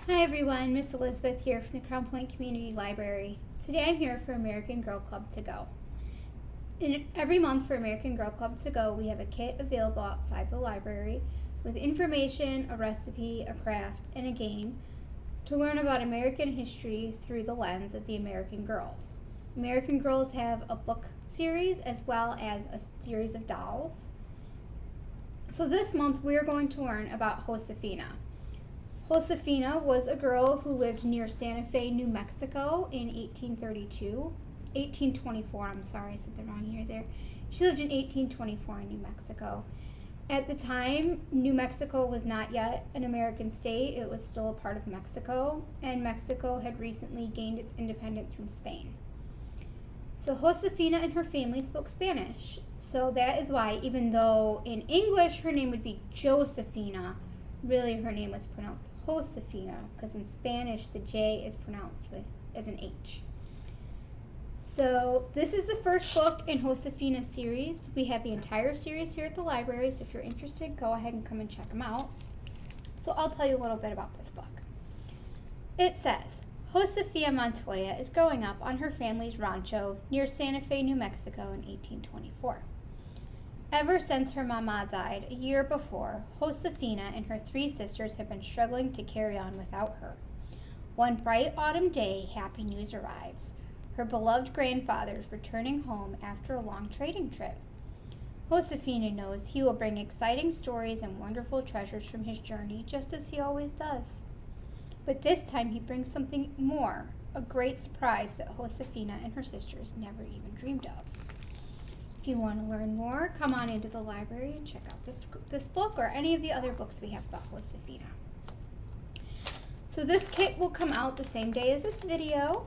Hi everyone, Miss Elizabeth here from the Crown Point Community Library. Today I'm here for American Girl Club to Go. Every month for American Girl Club to Go, we have a kit available outside the library with information, a recipe, a craft, and a game to learn about American history through the lens of the American girls. American Girls have a book series as well as a series of dolls. So this month we're going to learn about Josefina. Josefina was a girl who lived near Santa Fe, New Mexico in 1824, I'm sorry, I said the wrong year there. She lived in 1824 in New Mexico. At the time, New Mexico was not yet an American state. It was still a part of Mexico, and Mexico had recently gained its independence from Spain. So Josefina and her family spoke Spanish. So that is why, even though in English her name would be Josefina, really her name was pronounced Josefina, because in Spanish the J is pronounced as an H. So this is the first book in Josefina's series. We have the entire series here at the library, so if you're interested, go ahead and come and check them out. So I'll tell you a little bit about this book. It says, Josefina Montoya is growing up on her family's rancho near Santa Fe, New Mexico in 1824. Ever since her mama died a year before, Josefina and her three sisters have been struggling to carry on without her. One bright autumn day, happy news arrives. Her beloved grandfather is returning home after a long trading trip. Josefina knows he will bring exciting stories and wonderful treasures from his journey, just as he always does. But this time he brings something more, a great surprise that Josefina and her sisters never even dreamed of. If you want to learn more, come on into the library and check out this book or any of the other books we have about Josefina. So this kit will come out the same day as this video.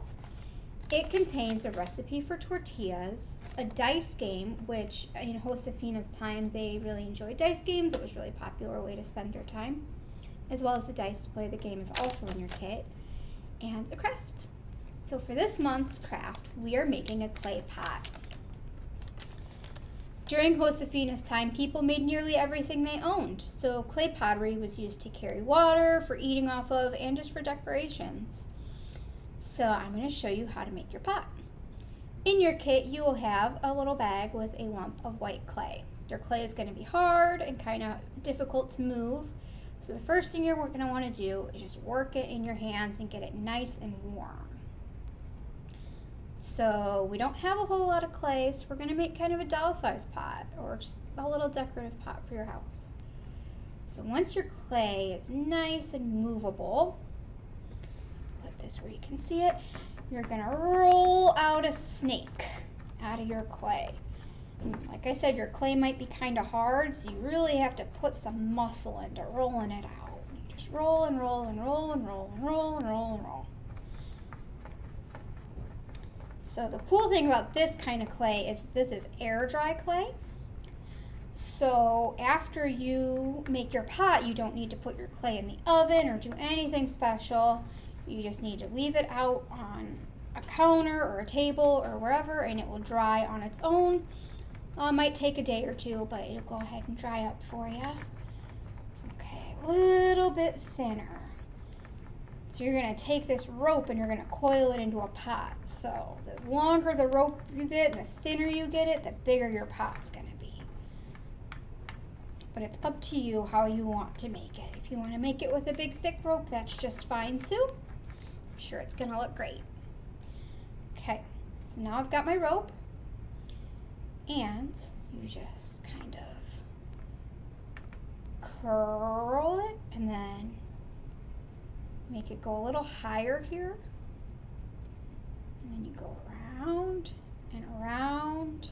It contains a recipe for tortillas, a dice game, which in Josefina's time they really enjoyed dice games. It was a really popular way to spend their time, as well as the dice to play the game is also in your kit, and a craft. So for this month's craft, we are making a clay pot. During Josefina's time, people made nearly everything they owned, so clay pottery was used to carry water, for eating off of, and just for decorations. So I'm going to show you how to make your pot. In your kit, you will have a little bag with a lump of white clay. Your clay is going to be hard and kind of difficult to move, so the first thing you're going to want to do is just work it in your hands and get it nice and warm. So we don't have a whole lot of clay, so we're going to make kind of a doll-sized pot or just a little decorative pot for your house. So once your clay is nice and movable, put this where you can see it, you're going to roll out a snake out of your clay. And like I said, your clay might be kind of hard, so you really have to put some muscle into rolling it out. You just roll and roll and roll and roll and roll and roll and roll. So the cool thing about this kind of clay is this is air dry clay. So after you make your pot, you don't need to put your clay in the oven or do anything special. You just need to leave it out on a counter or a table or wherever, and it will dry on its own. Might take a day or two, but it'll go ahead and dry up for you. Okay, a little bit thinner. So you're going to take this rope and you're going to coil it into a pot. So the longer the rope you get and the thinner you get it, the bigger your pot's going to be. But it's up to you how you want to make it. If you want to make it with a big thick rope, that's just fine too. I'm sure it's going to look great. Okay, so now I've got my rope. And you just kind of curl it and then make it go a little higher here. And then you go around and around.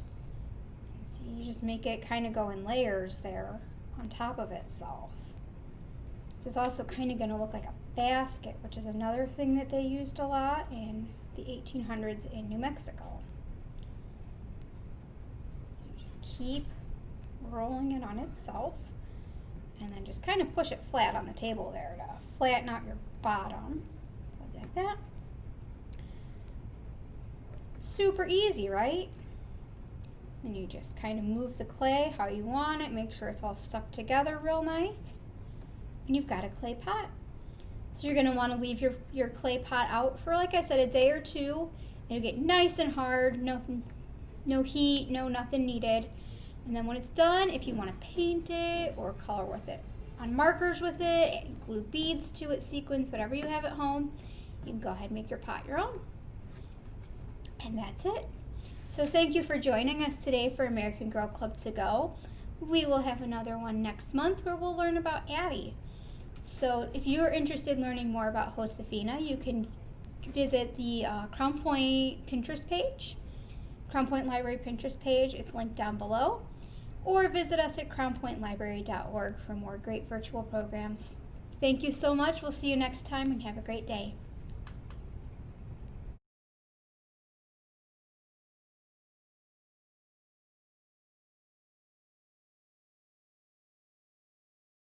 And see, you just make it kind of go in layers there on top of itself. This is also kind of going to look like a basket, which is another thing that they used a lot in the 1800s in New Mexico. So you just keep rolling it on itself and then just kind of push it flat on the table there to flatten out your bottom, like that. Super easy, right? And you just kind of move the clay how you want it, make sure it's all stuck together real nice, and you've got a clay pot. So you're going to want to leave your clay pot out for, like I said, a day or two. It'll get nice and hard, no heat, no nothing needed. And then when it's done, if you want to paint it or color with it on markers with it, glue beads to it, sequins, whatever you have at home, you can go ahead and make your pot your own. And that's it. So thank you for joining us today for American Girl Club to Go. We will have another one next month where we'll learn about Addie. So if you're interested in learning more about Josefina, you can visit the Crown Point Pinterest page, Crown Point Library Pinterest page. It's linked down below. Or visit us at crownpointlibrary.org for more great virtual programs. Thank you so much. We'll see you next time and have a great day.